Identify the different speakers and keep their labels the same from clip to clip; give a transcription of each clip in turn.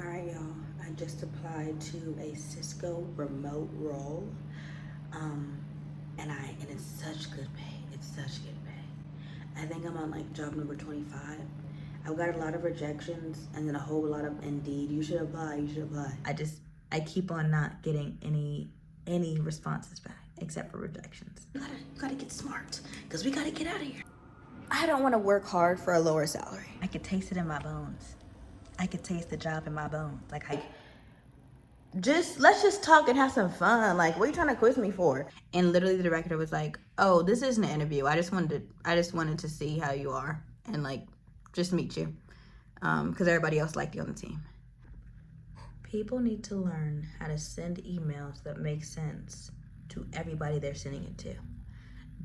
Speaker 1: All right, y'all. I just applied to a Cisco remote role, um, and it's such good pay. It's such good pay. I think I'm on like job number 25. I've got a lot of rejections and then a whole lot of Indeed. You should apply. You should apply. I keep on not getting any responses back except for rejections. You gotta get smart because we gotta get out of here. I don't want to work hard for a lower salary. I could taste it in my bones. I could taste the job in my bones. Let's just talk and have some fun. Like, what are you trying to quiz me for? And literally the director was like, "Oh, this isn't an interview. I just wanted to see how you are and like just meet you, because everybody else liked you on the team." People need to learn how to send emails that make sense to everybody they're sending it to.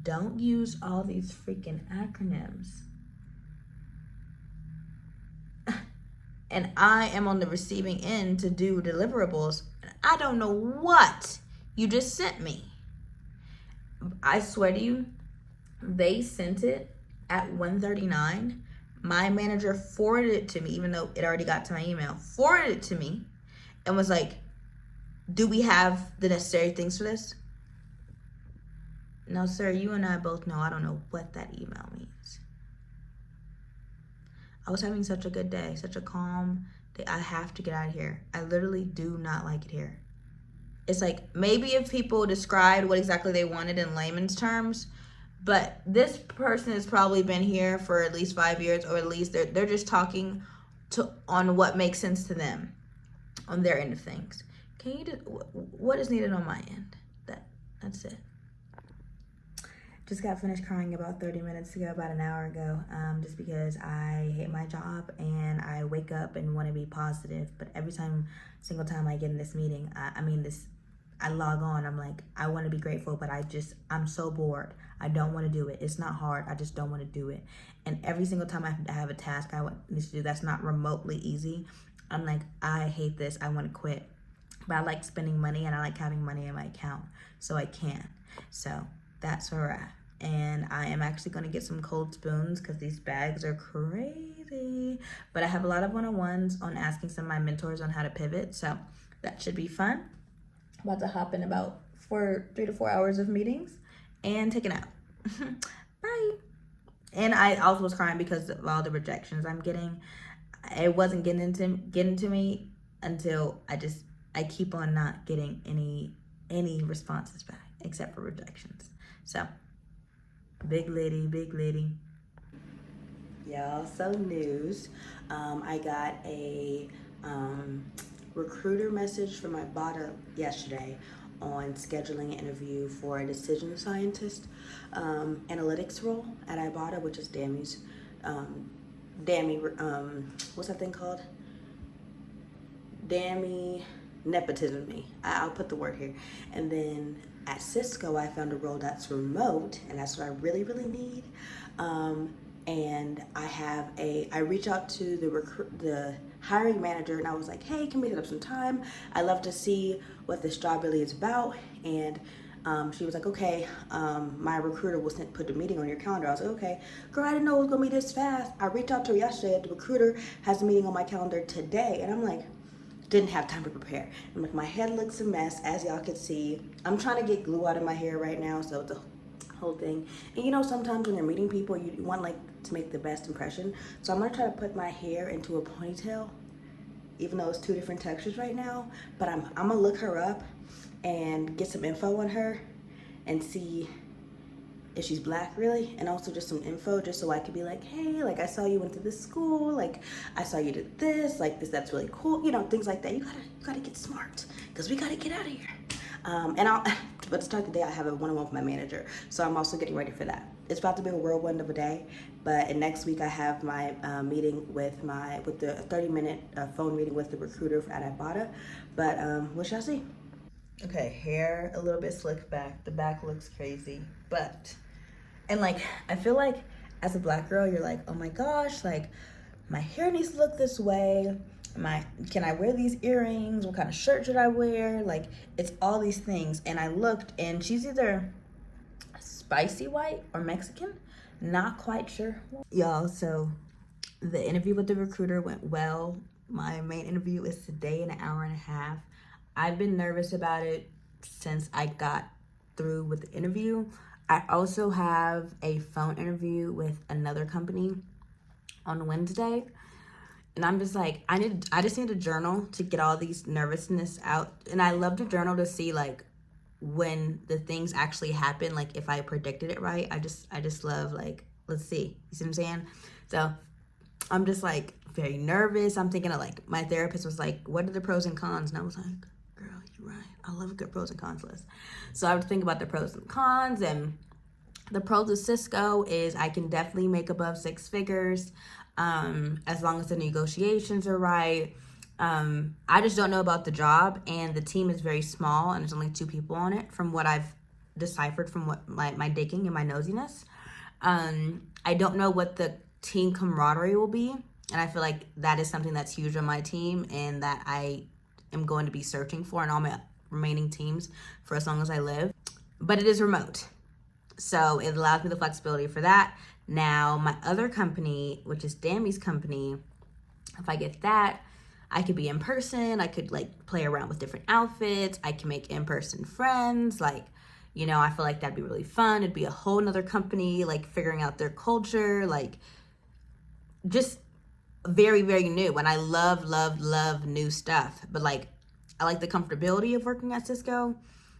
Speaker 1: Don't use all these freaking acronyms. And I am on the receiving end to do deliverables. I don't know what you just sent me. I swear to you, they sent it at 1:39. My manager forwarded it to me, even though it already got to my email, forwarded it to me and was like, "Do we have the necessary things for this?" No, sir, you and I both know I don't know what that email means. I was having such a good day, such a calm day. I have to get out of here. I literally do not like it here. It's like, maybe if people described what exactly they wanted in layman's terms, but this person has probably been here for at least 5 years, or at least they're just talking on what makes sense to them on their end of things. Can you do what is needed on my end? That's it. Just got finished crying about 30 minutes ago, about an hour ago, just because I hate my job and I wake up and want to be positive. But every single time I get in this meeting, I log on, I'm like, I want to be grateful, but I'm so bored. I don't want to do it. It's not hard. I just don't want to do it. And every single time I have a task I need to do that's not remotely easy, I'm like, I hate this. I want to quit. But I like spending money and I like having money in my account, so I can. So that's where we're at. And I am actually going to get some cold spoons because these bags are crazy. But I have a lot of one-on-ones on asking some of my mentors on how to pivot, so that should be fun. About to hop in about 3 to 4 hours of meetings and take a nap. Bye. And I also was crying because of all the rejections I'm getting. It wasn't getting to me until I keep on not getting any responses back except for rejections. So big lady. Y'all, so news. I got a recruiter message from my bota yesterday on scheduling an interview for a decision scientist analytics role at Ibotta, which is Dammy's what's that thing called? Dammy nepotism me. I'll put the word here. And then at Cisco, I found a role that's remote, and that's what I really need. And I reach out to the hiring manager, and I was like, "Hey, can we set up some time? I'd love to see what this job really is about." And she was like, "Okay, my recruiter will put a meeting on your calendar." I was like, "Okay, girl, I didn't know it was gonna be this fast." I reached out to her yesterday. The recruiter has a meeting on my calendar today, and I'm like, didn't have time to prepare. I'm like, my head looks a mess, as y'all can see. I'm trying to get glue out of my hair right now, so it's a whole thing. And sometimes when you're meeting people, you want to make the best impression. So I'm gonna try to put my hair into a ponytail, even though it's 2 different textures right now. But I'm gonna look her up and get some info on her and see if she's black really, and also just some info, just so I could be like, "Hey, like I saw you went to this school, like I saw you did this, like this, that's really cool," things like that. You gotta get smart because we gotta get out of here. But to start the day, I have a one-on-one with my manager, so I'm also getting ready for that. It's about to be a whirlwind of a day, but next week I have my meeting with the 30-minute phone meeting with the recruiter at Ibotta. But we shall see. Okay, hair a little bit slicked back. The back looks crazy, and I feel like as a black girl, you're like, "Oh my gosh, like my hair needs to look this way. Can I wear these earrings? What kind of shirt should I wear?" Like, it's all these things. And I looked, and she's either spicy white or Mexican. Not quite sure. Y'all, so the interview with the recruiter went well. My main interview is today in an hour and a half. I've been nervous about it since I got through with the interview. I also have a phone interview with another company on Wednesday. And I'm just like, I just need a journal to get all these nervousness out. And I love to journal to see like when the things actually happen, like if I predicted it right. I just love like, let's see. You see what I'm saying? So I'm just like very nervous. I'm thinking of like, my therapist was like, what are the pros and cons? And I was like, girl, you're right. I love a good pros and cons list. So I would think about the pros and cons, and the pros of Cisco is I can definitely make above 6 figures as long as the negotiations are right. I just don't know about the job, and the team is very small, and there's only 2 people on it from what I've deciphered from what my digging and my nosiness. I don't know what the team camaraderie will be, and I feel like that is something that's huge on my team and that I am going to be searching for in all my remaining teams for as long as I live. But it is remote, so it allows me the flexibility for that. Now, my other company, which is Dammy's company, if I get that, I could be in person. I could like play around with different outfits. I can make in-person friends. Like, you know, I feel like that'd be really fun. It'd be a whole nother company, like figuring out their culture, like just very, very new. And I love new stuff. But like, I like the comfortability of working at Cisco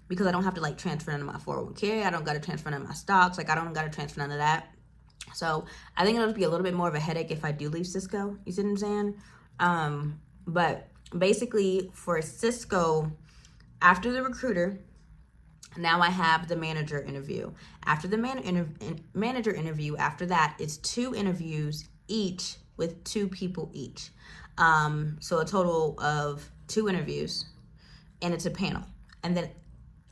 Speaker 1: because I don't have to like transfer none of my 401k. I don't got to transfer none of my stocks. Like, I don't got to transfer none of that. So I think it'll be a little bit more of a headache if I do leave Cisco. You see what I'm saying? But basically for Cisco, after the recruiter, now I have the manager interview. After the manager interview, after that, it's 2 interviews each with 2 people each. So a total of 2 interviews, and it's a panel. And then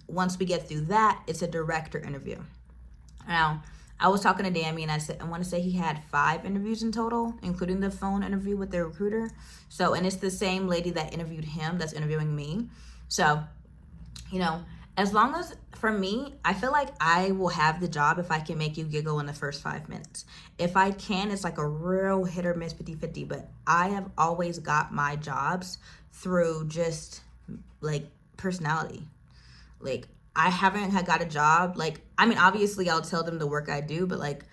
Speaker 1: once we get through that, it's a director interview. Now, I was talking to Dammy, and I want to say he had 5 interviews in total, including the phone interview with the recruiter. So, and it's the same lady that interviewed him that's interviewing me. So, you know, as long as, for me, I feel like I will have the job if I can make you giggle in the first 5 minutes. If I can, it's like a real hit or miss 50-50, but I have always got my jobs through just like personality. Like, I haven't got a job. Like, I mean, obviously I'll tell them the work I do, but like,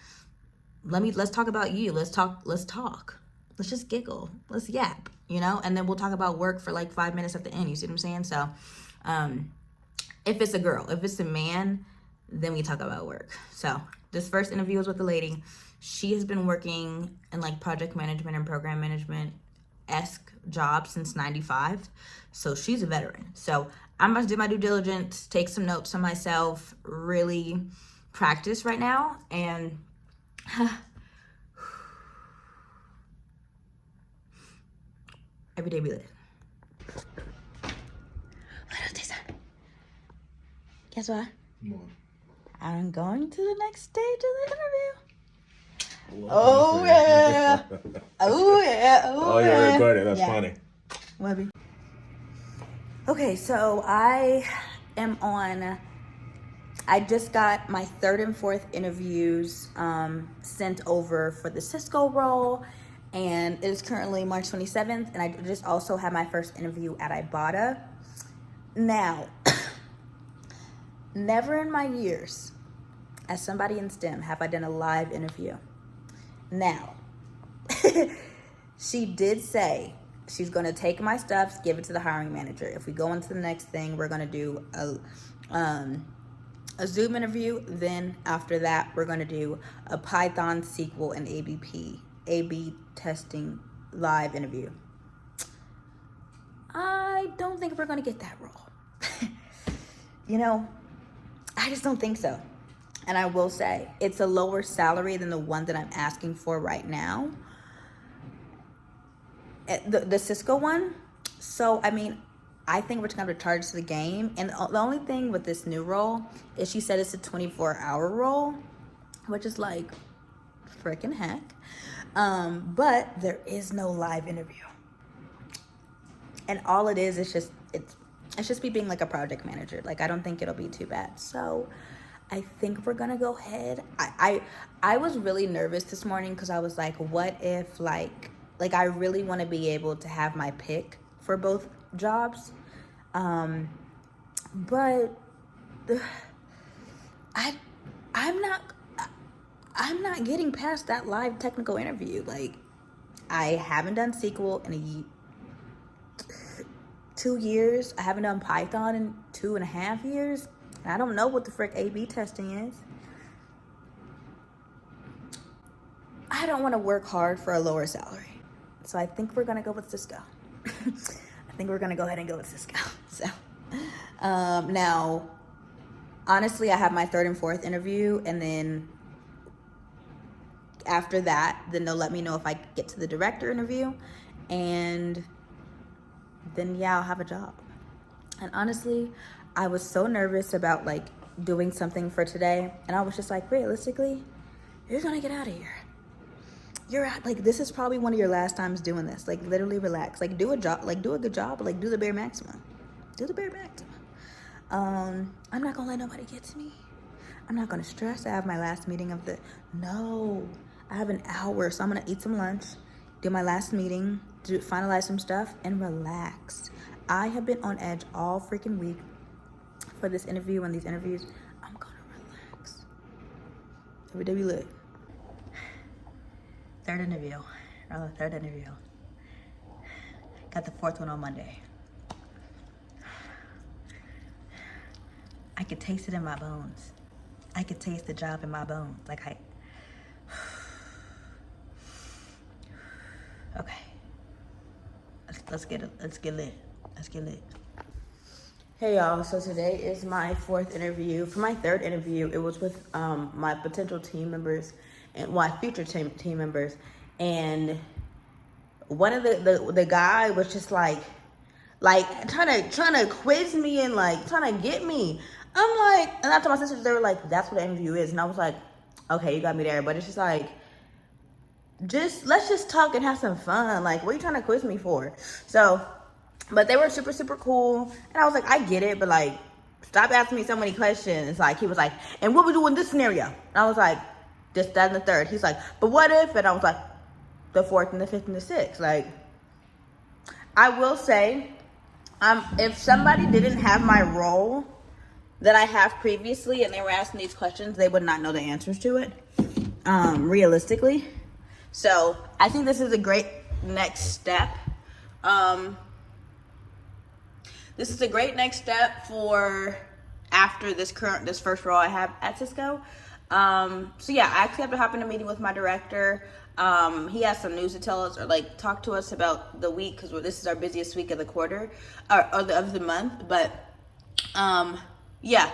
Speaker 1: let's talk about you. Let's talk. Let's just giggle. Let's yap, you know? And then we'll talk about work for like 5 minutes at the end. You see what I'm saying? So, if it's a girl, if it's a man, then we talk about work. So this first interview was with the lady. She has been working in like project management and program management-esque jobs since 95. So she's a veteran. So I'm about to do my due diligence, take some notes on myself, really practice right now. And every day we live. Guess what? I'm going to the next stage of the interview. Oh yeah. Oh yeah.
Speaker 2: Oh yeah, recorded. That's funny.
Speaker 1: Webby. Okay, so I just got my 3rd and 4th interviews sent over for the Cisco role, and it is currently March 27th, and I just also had my first interview at Ibotta. Now, never in my years as somebody in STEM have I done a live interview. Now, she did say she's going to take my stuff, give it to the hiring manager. If we go into the next thing, we're going to do a Zoom interview. Then after that, we're going to do a Python, SQL, and A/B testing live interview. I don't think we're going to get that role. You know, I just don't think so. And I will say, it's a lower salary than the one that I'm asking for right now. The Cisco one. So, I mean, I think we're just going to have to charge the game. And the only thing with this new role is she said it's a 24-hour role, which is like, freaking heck. But there is no live interview. And all it is just, it's just me being like a project manager. Like, I don't think it'll be too bad. So I think we're gonna go ahead. I was really nervous this morning because I was like, what if like like, I really want to be able to have my pick for both jobs. But I'm not getting past that live technical interview. Like, I haven't done SQL in 2 years. I haven't done Python in 2.5 years. And I don't know what the frick A/B testing is. I don't want to work hard for a lower salary. So I think we're going to go with Cisco. I think we're going to go ahead and go with Cisco. So, now, honestly, I have my 3rd and 4th interview, and then after that, then they'll let me know if I get to the director interview, and then, yeah, I'll have a job. And honestly, I was so nervous about, like, doing something for today, and I was just like, realistically, you're gonna get out of here. You're out, like, this is probably one of your last times doing this. Like, literally relax. Like, do a job, like, do a good job, but, like, do the bare maximum. Do the bare maximum. I'm not gonna let nobody get to me. I'm not gonna stress. I have my last meeting of the, no, I have an hour, so I'm gonna eat some lunch, do my last meeting, finalize some stuff, and relax. I have been on edge all freaking week for this interview and these interviews. I'm gonna relax. Every day we live. Third interview. Got the 4th one on Monday. I could taste it in my bones. I could taste the job in my bones. Like, okay. Let's get lit. Hey y'all, so today is my 4th interview. For my 3rd interview, it was with my potential team members and my future team members. And one of the guy was just like trying to quiz me and like trying to get me. I'm like, and I told my sisters, they were like, that's what the interview is. And I was like, okay, you got me there. But it's just like, let's just talk and have some fun. Like, what are you trying to quiz me for? So, but they were super, super cool. And I was like, I get it, but like, stop asking me so many questions. Like, he was like, and what we do in this scenario? And I was like, this, that, and the third. He's like, but what if? And I was like, the 4th and the 5th and the 6th. Like, I will say, if somebody didn't have my role that I have previously and they were asking these questions, they would not know the answers to it, realistically. So I think this is a great next step. This is a great next step for after this first role I have at Cisco. So yeah, I actually have to hop in a meeting with my director. He has some news to tell us, or like talk to us about the week, because this is our busiest week of the quarter, or of the month. But yeah,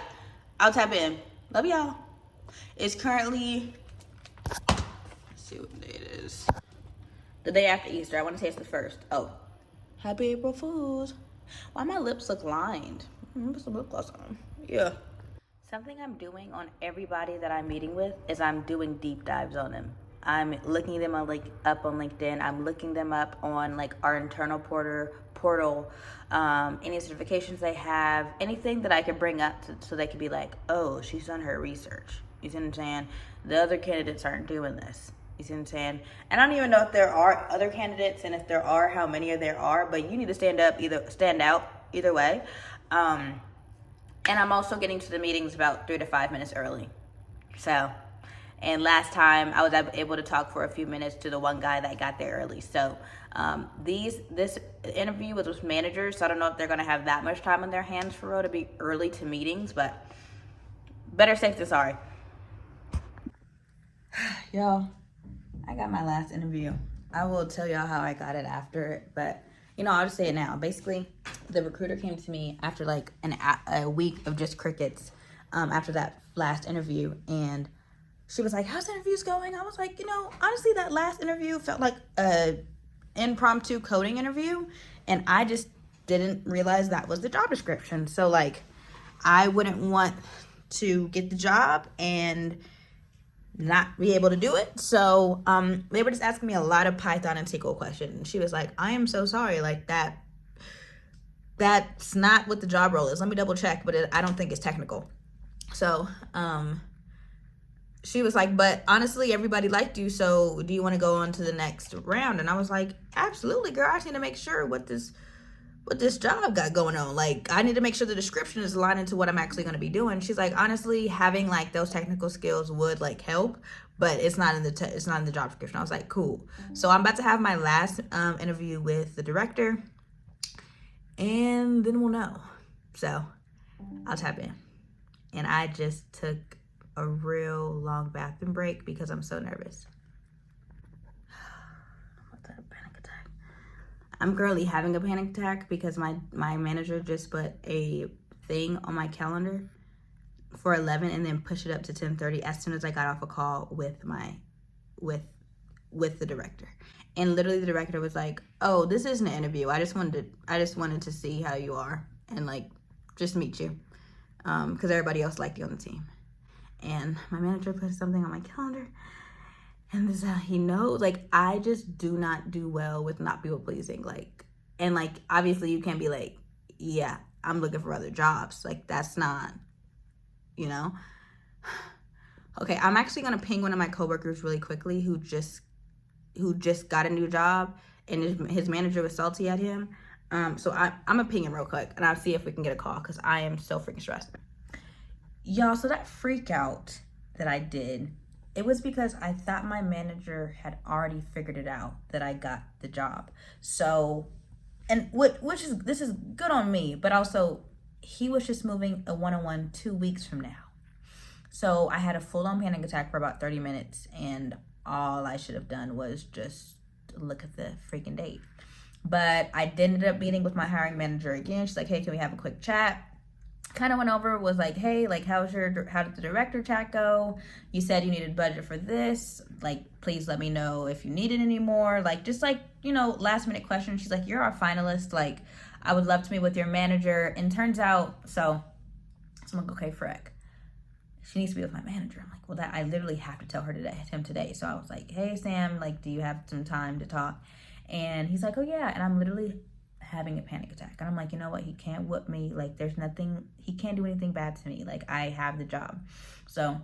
Speaker 1: I'll tap in. Love y'all. It's currently, let's see what day it is. The day after Easter. I want to say it's the 1st. Oh, happy April Fools. Why my lips look lined? Put some lip gloss on. Yeah. Something I'm doing on everybody that I'm meeting with is I'm doing deep dives on them. I'm looking them up on LinkedIn. I'm looking them up on like our internal portal, any certifications they have, anything that I could bring up so they could be like, oh, she's done her research. You see what I'm saying? The other candidates aren't doing this. You see what I'm saying? And I don't even know if there are other candidates, and if there are, how many there are. But you need to stand out either way. And I'm also getting to the meetings about 3 to 5 minutes early. So, and last time I was able to talk for a few minutes to the one guy that got there early. So this interview was with managers, so I don't know if they're going to have that much time on their hands for real to be early to meetings, but better safe than sorry. Y'all, I got my last interview. I will tell y'all how I got it after it, but you know, I'll just say it now. Basically, the recruiter came to me after like a week of just crickets after that last interview, and she was like, how's the interviews going? I was like, you know, honestly, that last interview felt like a impromptu coding interview, and I just didn't realize that was the job description. So like, I wouldn't want to get the job and not be able to do it. So they were just asking me a lot of Python and SQL questions. And she was like, I am so sorry, like that's not what the job role is. Let me double check, but I don't think it's technical. So she was like, but honestly, everybody liked you, so do you want to go on to the next round? And I was like, absolutely, girl. I just need to make sure what this job got going on. Like, I need to make sure the description is aligned into what I'm actually going to be doing. She's like, honestly, having like those technical skills would like help, but it's not in the it's not in the job description. I was like, cool. So I'm about to have my last interview with the director, and then we'll know. So I'll tap in. And I just took a real long bathroom break because I'm so nervous. What's that, panic attack? I'm currently having a panic attack because my manager just put a thing on my calendar for 11 and then pushed it up to 10:30 as soon as I got off a call with the director. And literally the director was like, oh, this isn't an interview. I just wanted to see how you are and like just meet you. Because everybody else liked you on the team. And my manager put something on my calendar, and this is how he knows. Like, I just do not do well with not people pleasing. Like, and like, obviously you can't be like, yeah, I'm looking for other jobs. Like, that's not, you know. Okay, I'm actually gonna ping one of my coworkers really quickly who just got a new job, and his manager was salty at him. So I'm gonna ping him real quick, and I'll see if we can get a call, because I am so freaking stressed. Y'all, so that freak out that I did, it was because I thought my manager had already figured it out that I got the job. So, and this is good on me, but also he was just moving a one-on-one 2 weeks from now. So I had a full-on panic attack for about 30 minutes, and all I should have done was just look at the freaking date. But I ended up meeting with my hiring manager again. She's like, hey, can we have a quick chat? Kind of went over, was like, hey, like, how did the director chat go? You said you needed budget for this. Like, please let me know if you need it anymore. Like, just like, you know, last minute question. She's like, you're our finalist. Like, I would love to meet with your manager. And turns out, so I'm like, okay, frick. She needs to be with my manager. I'm like, well, that I literally have to tell him today. So I was like, hey, Sam, like, do you have some time to talk? And he's like, oh, yeah. And I'm literally having a panic attack. And I'm like, you know what? He can't whoop me. Like, there's nothing. He can't do anything bad to me. Like, I have the job. So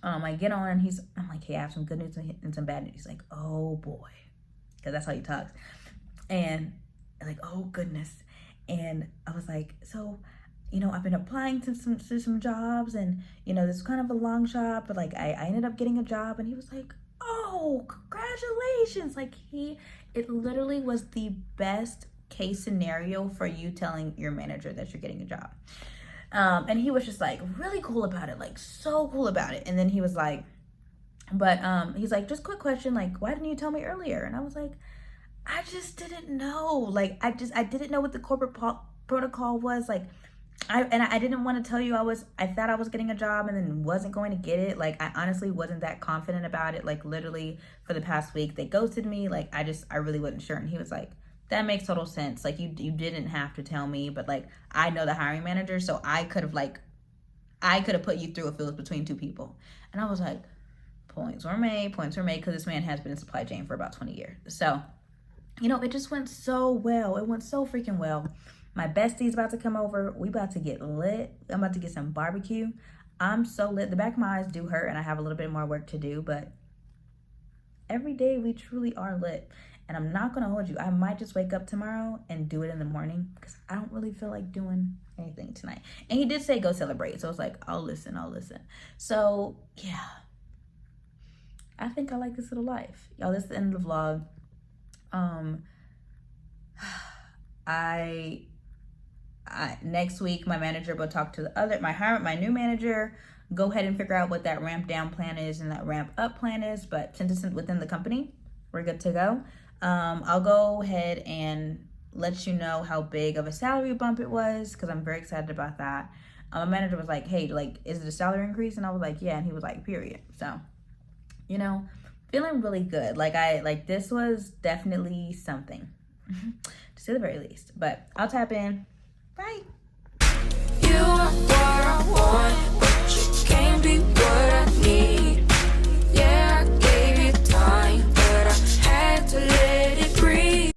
Speaker 1: I get on, and I'm like, hey, I have some good news and some bad news. He's like, oh, boy. Because that's how he talks. And like, oh, goodness. And I was like, so, you know, I've been applying to some jobs, and, you know, this is kind of a long shot, but like I ended up getting a job. And he was like, oh, congratulations. Like, it literally was the best case scenario for you telling your manager that you're getting a job. And he was just like really cool about it, like so cool about it. And then he was like, but he's like, just quick question, like, why didn't you tell me earlier? And I was like, I just didn't know. Like, I didn't know what the corporate protocol was. Like, I didn't want to tell you I thought I was getting a job and then wasn't going to get it. Like, I honestly wasn't that confident about it. Like, literally for the past week, they ghosted me. Like, I really wasn't sure. And he was like, that makes total sense. Like, you didn't have to tell me, but like, I know the hiring manager, so I could have put you through if it was between two people. And I was like, points were made, because this man has been in supply chain for about 20 years. So, you know, it just went so well. It went so freaking well. My bestie's about to come over. We about to get lit. I'm about to get some barbecue. I'm so lit. The back of my eyes do hurt, and I have a little bit more work to do, but every day we truly are lit. And I'm not going to hold you. I might just wake up tomorrow and do it in the morning, because I don't really feel like doing anything tonight. And he did say go celebrate. So I was like, I'll listen. So, yeah. I think I like this little life. Y'all, this is the end of the vlog. Next week, my manager will talk to my new manager, go ahead and figure out what that ramp down plan is and that ramp up plan is. But since it's within the company, we're good to go. I'll go ahead and let you know how big of a salary bump it was, because I'm very excited about that. My manager was like, hey, like, is it a salary increase? And I was like, yeah. And he was like, period. So, you know, feeling really good. Like this was definitely something, to say the very least. But I'll tap in. Bye.